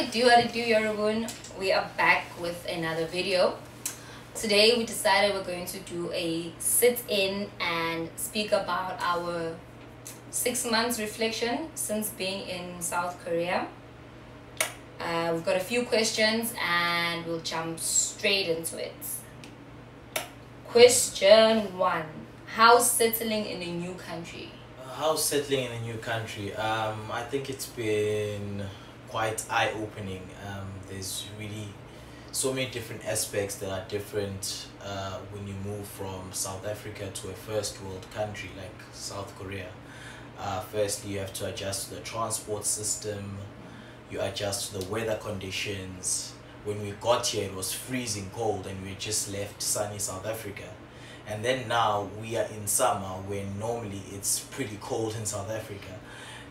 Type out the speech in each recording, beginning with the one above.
How do, Yorubun? We are back with another video. Today we decided we're going to do a sit-in and speak about our 6 months reflection since being in South Korea. We've got a few questions and we'll jump straight into it. Question 1. How's settling in a new country? How's settling in a new country? I think it's been quite eye-opening. There's really so many different aspects that are different when you move from South Africa to a first world country like South Korea. Firstly, you have to adjust to the transport system, you adjust to the weather conditions. When we got here, it was freezing cold and we just left sunny South Africa. And then now we are in summer when normally it's pretty cold in South Africa.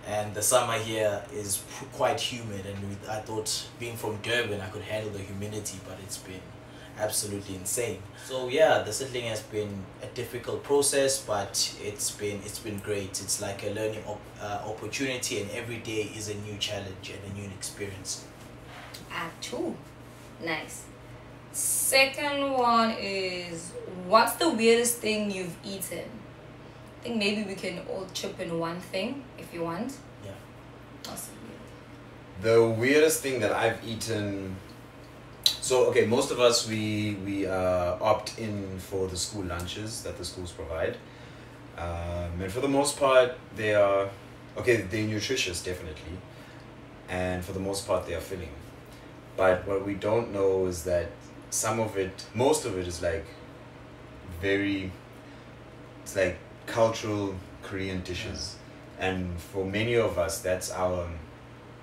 And the summer here is quite humid, and I thought being from Durban I could handle the humidity, but it's been absolutely insane. So yeah, the settling has been a difficult process, but it's been great. It's like a learning opportunity, and every day is a new challenge and a new experience. Too. Nice. Second one is, what's the weirdest thing you've eaten? I think maybe we can all chip in one thing if you want. Yeah. Awesome. The weirdest thing that I've eaten. So okay, most of us we opt in for the school lunches that the schools provide, and for the most part they are okay. They're nutritious, definitely, and for the most part they are filling. But what we don't know is that most of it is like it's like cultural Korean dishes, and for many of us that's our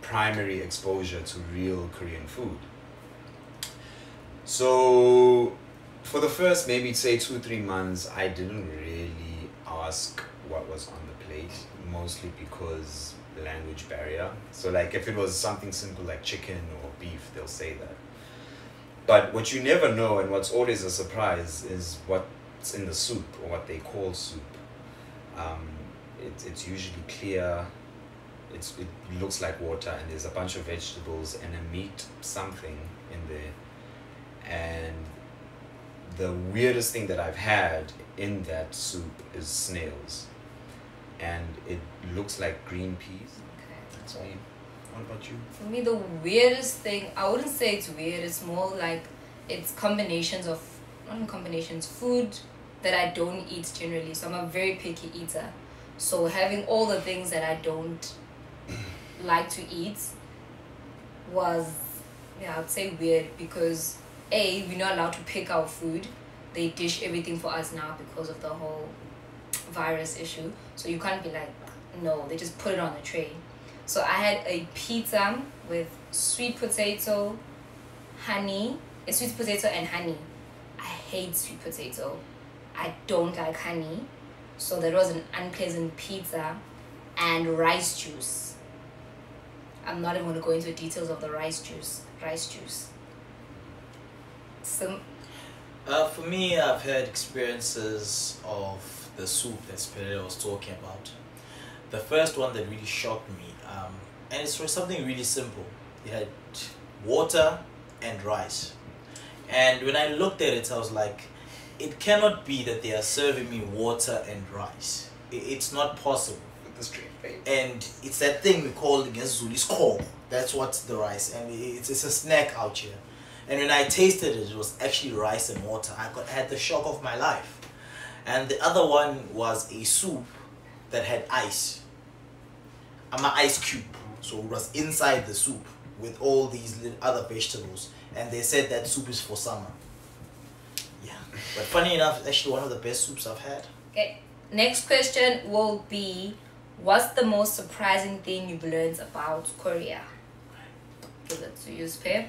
primary exposure to real Korean food. So for the first maybe say 2-3 months I didn't really ask what was on the plate, mostly because language barrier. So like if it was something simple like chicken or beef, they'll say that. But what you never know, and what's always a surprise, is what's in the soup, or what they call soup. It's usually clear, it looks like water, and there's a bunch of vegetables and a meat something in there. And the weirdest thing that I've had in that soup is snails, and it looks like green peas. Okay. That's me. What about you? For me, the weirdest thing, I wouldn't say it's weird, it's more like it's combinations of, not combinations, food that I don't eat generally. So I'm a very picky eater. So having all the things that I don't like to eat was, yeah, I would say weird, because A, we're not allowed to pick our food. They dish everything for us now because of the whole virus issue. So you can't be like, no, they just put it on the tray. So I had a pizza with sweet potato, honey, a sweet potato and honey. I hate sweet potato. I don't like honey. So that was an unpleasant pizza, and rice juice. I'm not even going to go into the details of the rice juice. For me, I've had experiences of the soup that Pereira was talking about. The first one that really shocked me, and it's for something really simple. It had water and rice. And when I looked at it, I was like, it cannot be that they are serving me water and rice. It's not possible. With the straight face. And it's that thing we call in Zuli's core. That's what's the rice. And it's a snack out here. And when I tasted it, it was actually rice and water. I had the shock of my life. And the other one was a soup that had ice. I'm an ice cube. So it was inside the soup with all these little other vegetables. And they said that soup is for summer. Yeah. But funny enough, it's actually one of the best soups I've had. Okay. Next question will be, what's the most surprising thing you've learned about Korea? Give it to you, Spare.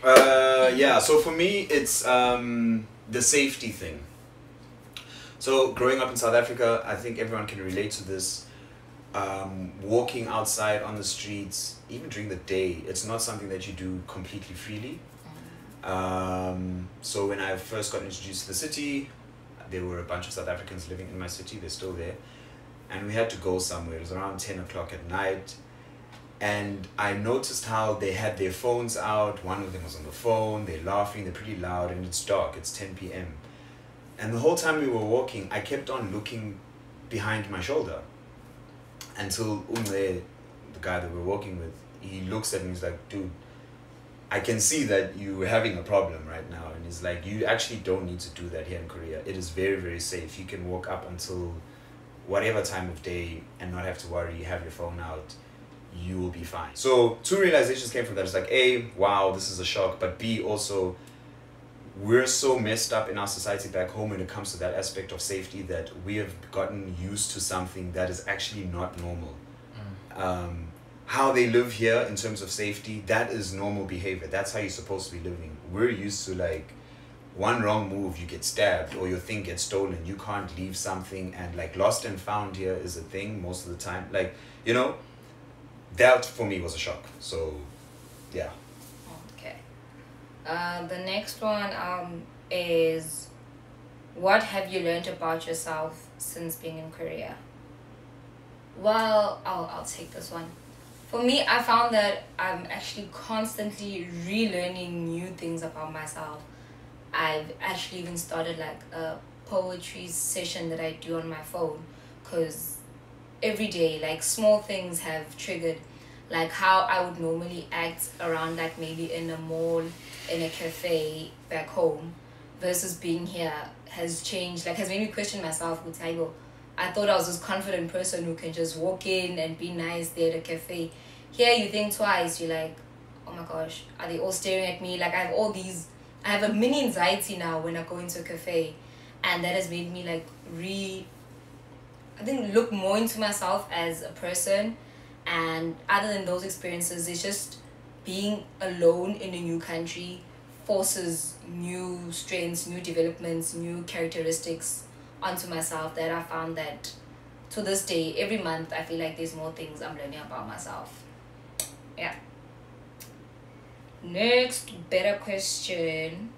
Yeah, so for me it's the safety thing. So growing up in South Africa, I think everyone can relate to this. Walking outside on the streets, even during the day, it's not something that you do completely freely. So when I first got introduced to the city, there were a bunch of South Africans living in my city. They're still there, and we had to go somewhere. It was around 10 o'clock at night, And I noticed how they had their phones out. One of them was on the phone. They're laughing. They're pretty loud, and it's dark. It's 10 p.m. And the whole time we were walking, I kept on looking behind my shoulder until Umle, the guy that we're walking with, he looks at me. He's like, "Dude, I can see that you're having a problem right now." And he's like, "You actually don't need to do that here in Korea. It is very, very safe. You can walk up until whatever time of day and not have to worry. You have your phone out. You will be fine." So 2 realizations came from that. It's like, A, wow, this is a shock. But B, also, we're so messed up in our society back home when it comes to that aspect of safety that we have gotten used to something that is actually not normal. How they live here in terms of safety, that is normal behavior. That's how you're supposed to be living. We're used to like one wrong move, you get stabbed or your thing gets stolen. You can't leave something, and like lost and found here is a thing most of the time. Like, you know, that for me was a shock. So, yeah. Okay. The next one is, what have you learned about yourself since being in Korea? Well, I'll take this one. For me, I found that I'm actually constantly relearning new things about myself. I've actually even started like a poetry session that I do on my phone, because every day like small things have triggered like how I would normally act around, like maybe in a mall, in a cafe back home, versus being here has changed, like has made me question myself with Taibo. I thought I was this confident person who can just walk in and be nice there at a cafe. Here you think twice, you're like, oh my gosh, are they all staring at me? Like I have a mini anxiety now when I go into a cafe, and that has made me like look more into myself as a person. And other than those experiences, it's just being alone in a new country forces new strengths, new developments, new characteristics onto myself that I found that to this day, every month, I feel like there's more things I'm learning about myself. Yeah. Next, better question.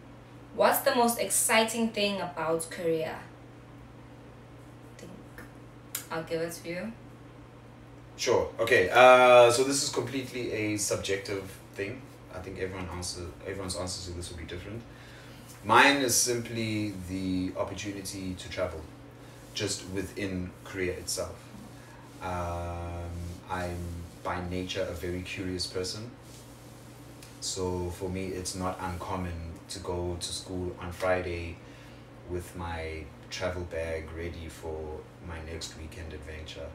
What's the most exciting thing about Korea? I think I'll give it to you. Sure. Okay. So this is completely a subjective thing. I think everyone's answers to this will be different. Mine is simply the opportunity to travel, just within Korea itself. I'm by nature a very curious person. So for me, it's not uncommon to go to school on Friday with my travel bag ready for my next weekend adventure.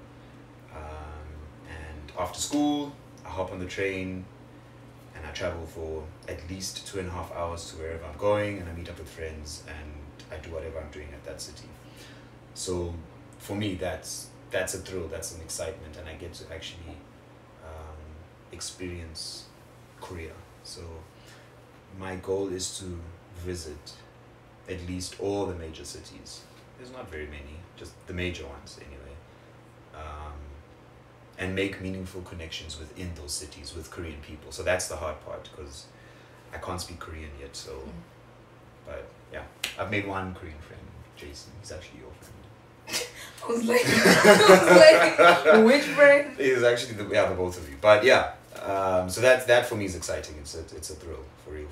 And after school, I hop on the train and I travel for at least 2.5 hours to wherever I'm going, and I meet up with friends and I do whatever I'm doing at that city. So for me, that's a thrill, that's an excitement, and I get to actually experience Korea. So my goal is to visit at least all the major cities. There's not very many, just the major ones anyway. And make meaningful connections within those cities with Korean people. So that's the hard part, because I can't speak Korean yet. So, but yeah, I've made one Korean friend, Jason. He's actually your friend. I was like, which friend? He's actually the both of you. But yeah, so that for me is exciting. It's a thrill, for real.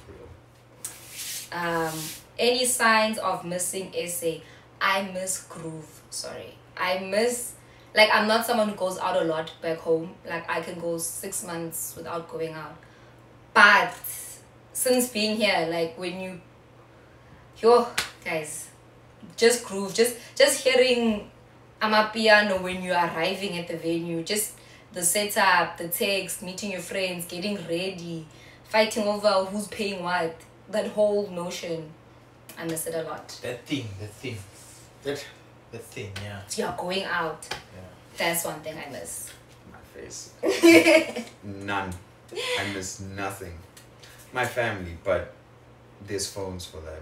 Any signs of missing essay? I miss groove. Sorry, I miss. Like, I'm not someone who goes out a lot back home. Like, I can go 6 months without going out. But since being here, like, when guys, just groove, just hearing amapiano when you're arriving at the venue, just the setup, the text, meeting your friends, getting ready, fighting over who's paying what, that whole notion, I miss it a lot. That thing, yeah. You're going out. Yeah. That's one thing I miss. My face. None. I miss nothing. My family, but there's phones for that.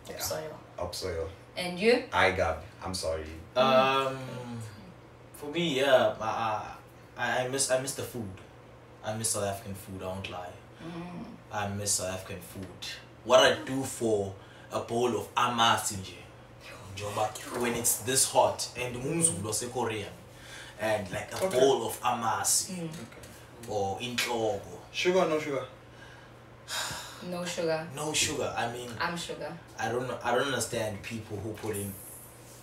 Yeah. Upsoil. And you? I'm sorry. For me, yeah, I miss the food. I miss South African food, I won't lie. I miss South African food. What I do for a bowl of amasi when it's this hot, and umzulu Korean, and like a Okay. bowl of amasi Okay. or intloko. Sugar or no sugar? No sugar. No sugar. I mean, I'm sugar. I don't know. I don't understand people who put in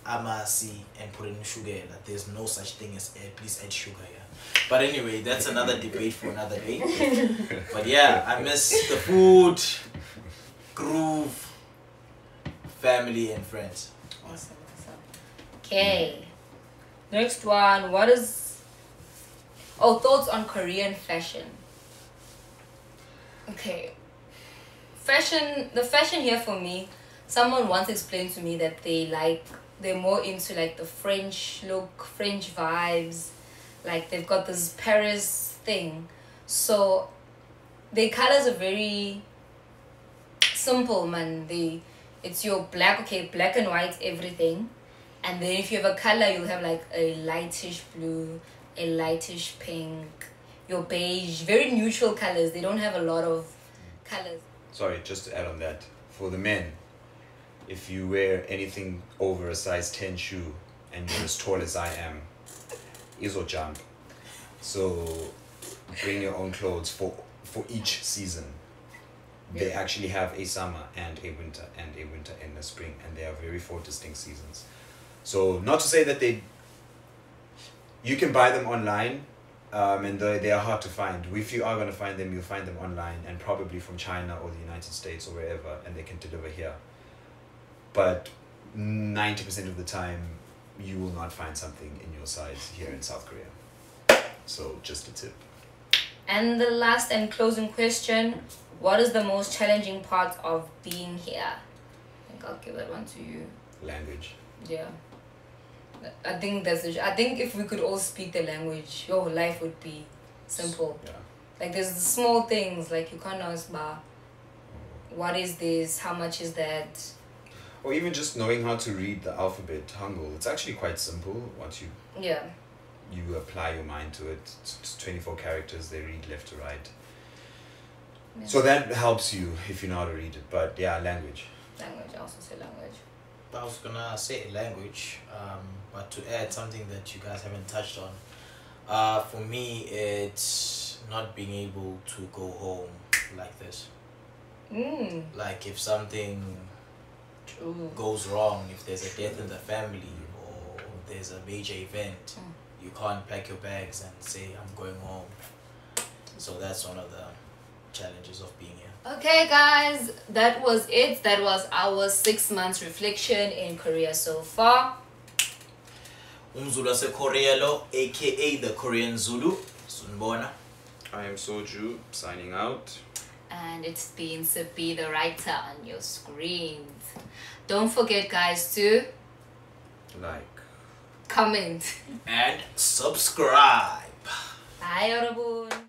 amasi and put in sugar. Like there's no such thing as please add sugar here. But anyway, that's another debate for another day. But yeah, I miss the food, groove, family, and friends. Awesome. Okay. Next one. What is... Oh, thoughts on Korean fashion. Okay. Fashion, the fashion here for me, someone once explained to me that they're more into like the French look, French vibes. Like they've got this Paris thing. So their colors are very simple, man. It's your black and white everything. And then if you have a color, you'll have like a lightish blue, a lightish pink, your beige, very neutral colors. They don't have a lot of colors. Sorry, just to add on that, for the men, if you wear anything over a size 10 shoe and you're as tall as I am, iso jump. So bring your own clothes for each season. They Yeah. actually have a summer and a winter and a spring, and they are very 4 distinct seasons. So not to say that you can buy them online, and they are hard to find. If you are going to find them, you'll find them online and probably from China or the United States or wherever, and they can deliver here. But 90% of the time, you will not find something in your size here in South Korea. So just a tip. And the last and closing question, what is the most challenging part of being here? I think I'll give that one to you. Language. Yeah. I think I think if we could all speak the language, your life would be simple. Yeah. Like there's the small things, like you can't ask, what is this? How much is that? Or even just knowing how to read the alphabet, Hangul. It's actually quite simple once Yeah. you apply your mind to it. It's 24 characters, they read left to right. Yeah. So that helps you if you know how to read it. But yeah, language. Language, I also say language. I was gonna say language, but to add something that you guys haven't touched on, for me it's not being able to go home like this. Like if something True. goes wrong, if there's a death in the family or there's a major event, you can't pack your bags and say I'm going home. So that's one of the challenges of being here. Okay guys, that was it. That was our 6 months reflection in Korea so far. Umzulu Korea lo, aka the Korean Zulu, Sunbona. I am Soju, signing out. And it's been Sippy, the writer on your screens. Don't forget guys to Like. comment And subscribe. Bye 여러분.